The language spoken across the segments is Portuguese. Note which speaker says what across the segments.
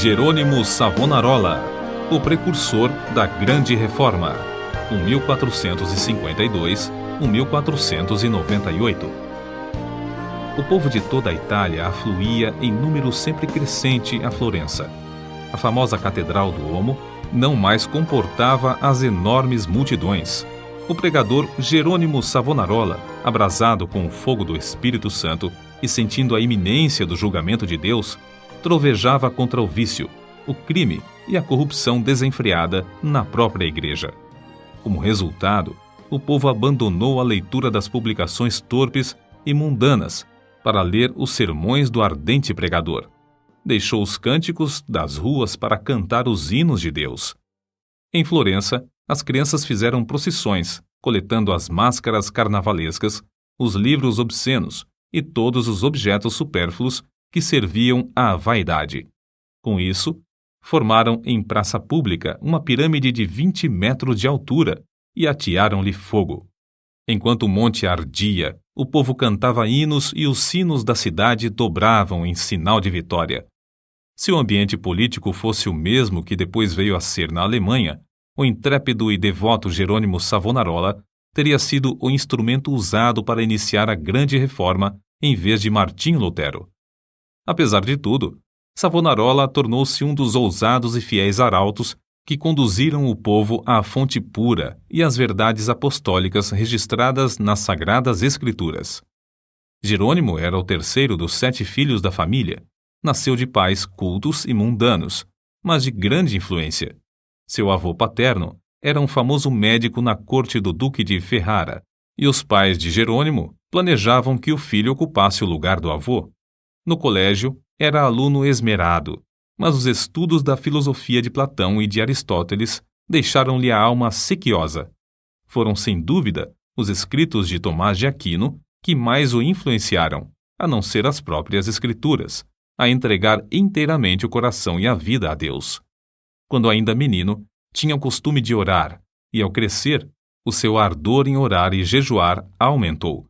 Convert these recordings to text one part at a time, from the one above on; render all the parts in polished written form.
Speaker 1: Jerônimo Savonarola, o precursor da Grande Reforma, 1452-1498. O povo de toda a Itália afluía em número sempre crescente a Florença. A famosa Catedral do Duomo não mais comportava as enormes multidões. O pregador Jerônimo Savonarola, abrasado com o fogo do Espírito Santo e sentindo a iminência do julgamento de Deus, trovejava contra o vício, o crime e a corrupção desenfreada na própria igreja. Como resultado, o povo abandonou a leitura das publicações torpes e mundanas para ler os sermões do ardente pregador. Deixou os cânticos das ruas para cantar os hinos de Deus. Em Florença, as crianças fizeram procissões, coletando as máscaras carnavalescas, os livros obscenos e todos os objetos supérfluos que serviam à vaidade. Com isso, formaram em praça pública uma pirâmide de 20 metros de altura e atearam-lhe fogo. Enquanto o monte ardia, o povo cantava hinos e os sinos da cidade dobravam em sinal de vitória. Se o ambiente político fosse o mesmo que depois veio a ser na Alemanha, o intrépido e devoto Jerônimo Savonarola teria sido o instrumento usado para iniciar a Grande Reforma em vez de Martinho Lutero. Apesar de tudo, Savonarola tornou-se um dos ousados e fiéis arautos que conduziram o povo à fonte pura e às verdades apostólicas registradas nas Sagradas Escrituras. Jerônimo era o terceiro dos 7 filhos da família. Nasceu de pais cultos e mundanos, mas de grande influência. Seu avô paterno era um famoso médico na corte do Duque de Ferrara, e os pais de Jerônimo planejavam que o filho ocupasse o lugar do avô. No colégio, era aluno esmerado, mas os estudos da filosofia de Platão e de Aristóteles deixaram-lhe a alma sequiosa. Foram, sem dúvida, os escritos de Tomás de Aquino que mais o influenciaram, a não ser as próprias escrituras, a entregar inteiramente o coração e a vida a Deus. Quando ainda menino, tinha o costume de orar, e ao crescer, o seu ardor em orar e jejuar aumentou.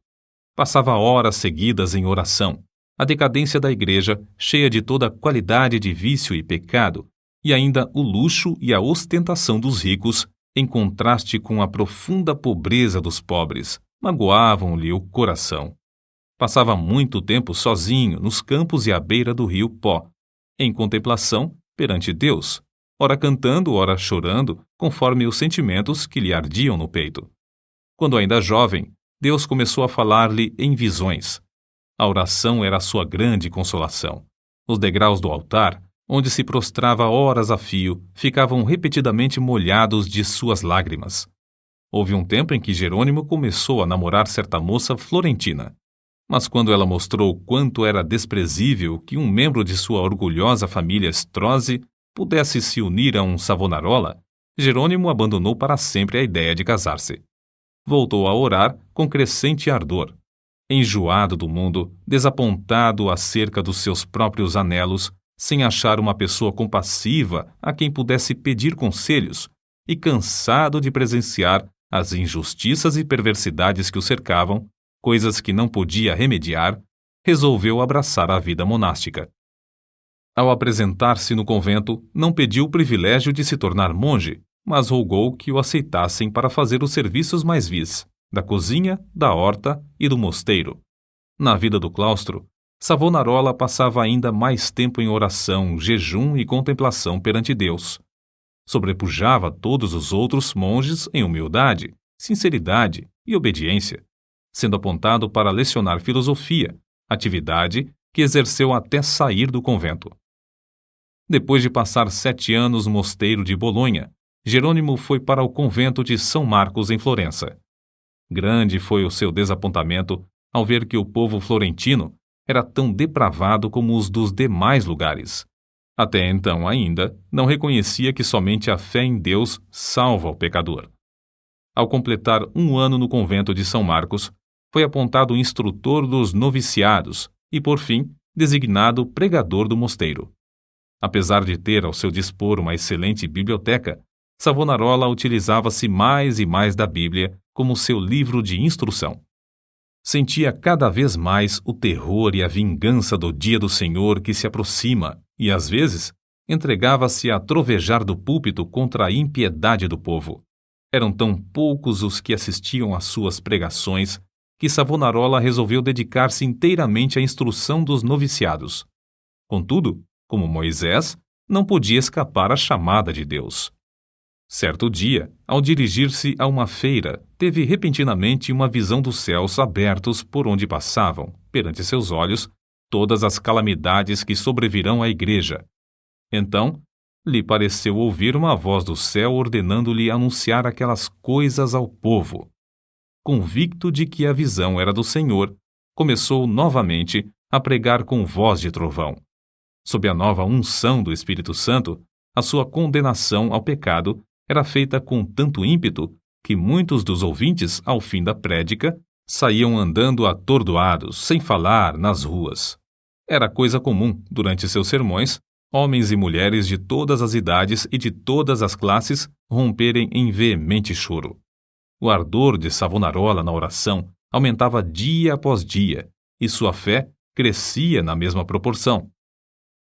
Speaker 1: Passava horas seguidas em oração. A decadência da igreja, cheia de toda qualidade de vício e pecado, e ainda o luxo e a ostentação dos ricos, em contraste com a profunda pobreza dos pobres, magoavam-lhe o coração. Passava muito tempo sozinho nos campos e à beira do rio Pó, em contemplação perante Deus, ora cantando, ora chorando, conforme os sentimentos que lhe ardiam no peito. Quando ainda jovem, Deus começou a falar-lhe em visões. A oração era a sua grande consolação. Os degraus do altar, onde se prostrava horas a fio, ficavam repetidamente molhados de suas lágrimas. Houve um tempo em que Jerônimo começou a namorar certa moça florentina. Mas quando ela mostrou quanto era desprezível que um membro de sua orgulhosa família Strozzi pudesse se unir a um Savonarola, Jerônimo abandonou para sempre a ideia de casar-se. Voltou a orar com crescente ardor. Enjoado do mundo, desapontado acerca dos seus próprios anelos, sem achar uma pessoa compassiva a quem pudesse pedir conselhos, e cansado de presenciar as injustiças e perversidades que o cercavam, coisas que não podia remediar, resolveu abraçar a vida monástica. Ao apresentar-se no convento, não pediu o privilégio de se tornar monge, mas rogou que o aceitassem para fazer os serviços mais vis, da cozinha, da horta e do mosteiro. Na vida do claustro, Savonarola passava ainda mais tempo em oração, jejum e contemplação perante Deus. Sobrepujava todos os outros monges em humildade, sinceridade e obediência, sendo apontado para lecionar filosofia, atividade que exerceu até sair do convento. Depois de passar 7 anos no mosteiro de Bolonha, Jerônimo foi para o convento de São Marcos em Florença. Grande foi o seu desapontamento ao ver que o povo florentino era tão depravado como os dos demais lugares. Até então ainda não reconhecia que somente a fé em Deus salva o pecador. Ao completar 1 ano no convento de São Marcos, foi apontado instrutor dos noviciados e, por fim, designado pregador do mosteiro. Apesar de ter ao seu dispor uma excelente biblioteca, Savonarola utilizava-se mais e mais da Bíblia como seu livro de instrução. Sentia cada vez mais o terror e a vingança do dia do Senhor que se aproxima e, às vezes, entregava-se a trovejar do púlpito contra a impiedade do povo. Eram tão poucos os que assistiam às suas pregações que Savonarola resolveu dedicar-se inteiramente à instrução dos noviciados. Contudo, como Moisés, não podia escapar à chamada de Deus. Certo dia, ao dirigir-se a uma feira, teve repentinamente uma visão dos céus abertos por onde passavam, perante seus olhos, todas as calamidades que sobrevirão à igreja. Então, lhe pareceu ouvir uma voz do céu ordenando-lhe anunciar aquelas coisas ao povo. Convicto de que a visão era do Senhor, começou novamente a pregar com voz de trovão. Sob a nova unção do Espírito Santo, a sua condenação ao pecado era feita com tanto ímpeto que muitos dos ouvintes, ao fim da prédica, saíam andando atordoados, sem falar, nas ruas. Era coisa comum, durante seus sermões, homens e mulheres de todas as idades e de todas as classes romperem em veemente choro. O ardor de Savonarola na oração aumentava dia após dia, e sua fé crescia na mesma proporção.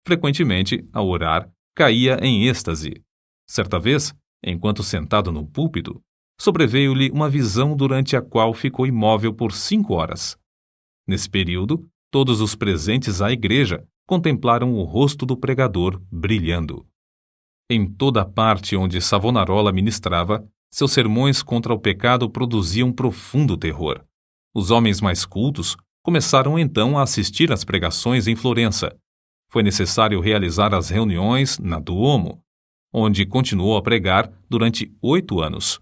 Speaker 1: Frequentemente, ao orar, caía em êxtase. Certa vez, enquanto sentado no púlpito, sobreveio-lhe uma visão durante a qual ficou imóvel por 5 horas. Nesse período, todos os presentes à igreja contemplaram o rosto do pregador brilhando. Em toda a parte onde Savonarola ministrava, seus sermões contra o pecado produziam profundo terror. Os homens mais cultos começaram então a assistir às pregações em Florença. Foi necessário realizar as reuniões na Duomo, onde continuou a pregar durante 8 anos.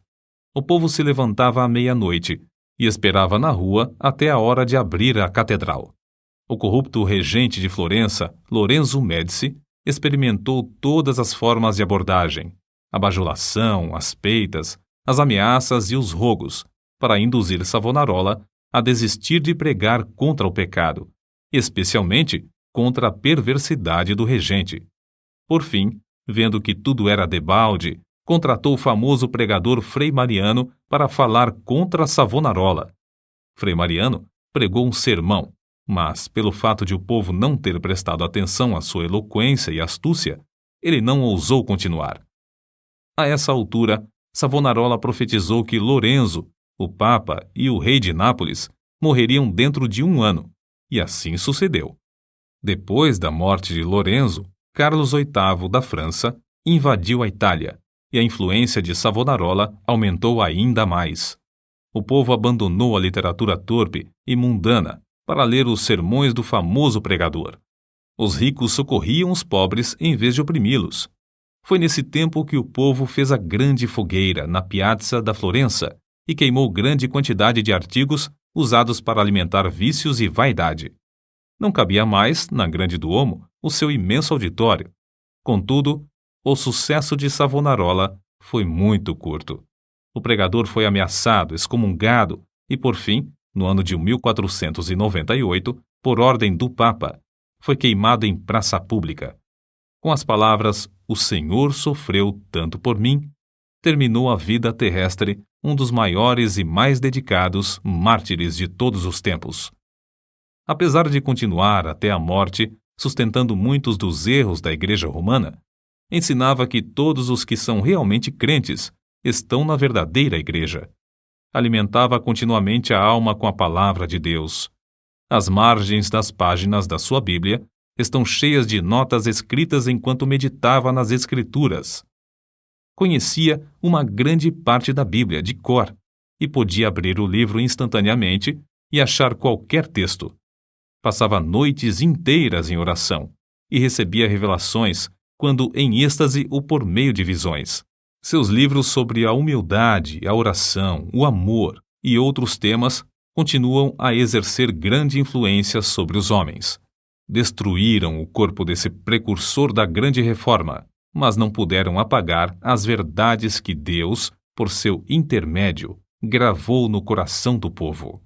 Speaker 1: O povo se levantava à meia-noite e esperava na rua até a hora de abrir a catedral. O corrupto regente de Florença, Lorenzo Médici, experimentou todas as formas de abordagem, a bajulação, as peitas, as ameaças e os rogos, para induzir Savonarola a desistir de pregar contra o pecado, especialmente contra a perversidade do regente. Por fim, vendo que tudo era debalde, contratou o famoso pregador Frei Mariano para falar contra Savonarola. Frei Mariano pregou um sermão, mas, pelo fato de o povo não ter prestado atenção à sua eloquência e astúcia, ele não ousou continuar. A essa altura, Savonarola profetizou que Lorenzo, o Papa e o rei de Nápoles morreriam dentro de 1 ano, e assim sucedeu. Depois da morte de Lorenzo, Carlos VIII da França invadiu a Itália, e a influência de Savonarola aumentou ainda mais. O povo abandonou a literatura torpe e mundana para ler os sermões do famoso pregador. Os ricos socorriam os pobres em vez de oprimi-los. Foi nesse tempo que o povo fez a grande fogueira na Piazza da Florença e queimou grande quantidade de artigos usados para alimentar vícios e vaidade. Não cabia mais, na Grande Duomo, o seu imenso auditório. Contudo, o sucesso de Savonarola foi muito curto. O pregador foi ameaçado, excomungado e, por fim, no ano de 1498, por ordem do Papa, foi queimado em praça pública. Com as palavras "O Senhor sofreu tanto por mim", terminou a vida terrestre um dos maiores e mais dedicados mártires de todos os tempos. Apesar de continuar até a morte, sustentando muitos dos erros da Igreja Romana, ensinava que todos os que são realmente crentes estão na verdadeira Igreja. Alimentava continuamente a alma com a palavra de Deus. As margens das páginas da sua Bíblia estão cheias de notas escritas enquanto meditava nas Escrituras. Conhecia uma grande parte da Bíblia de cor e podia abrir o livro instantaneamente e achar qualquer texto. Passava noites inteiras em oração e recebia revelações, quando em êxtase ou por meio de visões. Seus livros sobre a humildade, a oração, o amor e outros temas continuam a exercer grande influência sobre os homens. Destruíram o corpo desse precursor da grande reforma, mas não puderam apagar as verdades que Deus, por seu intermédio, gravou no coração do povo.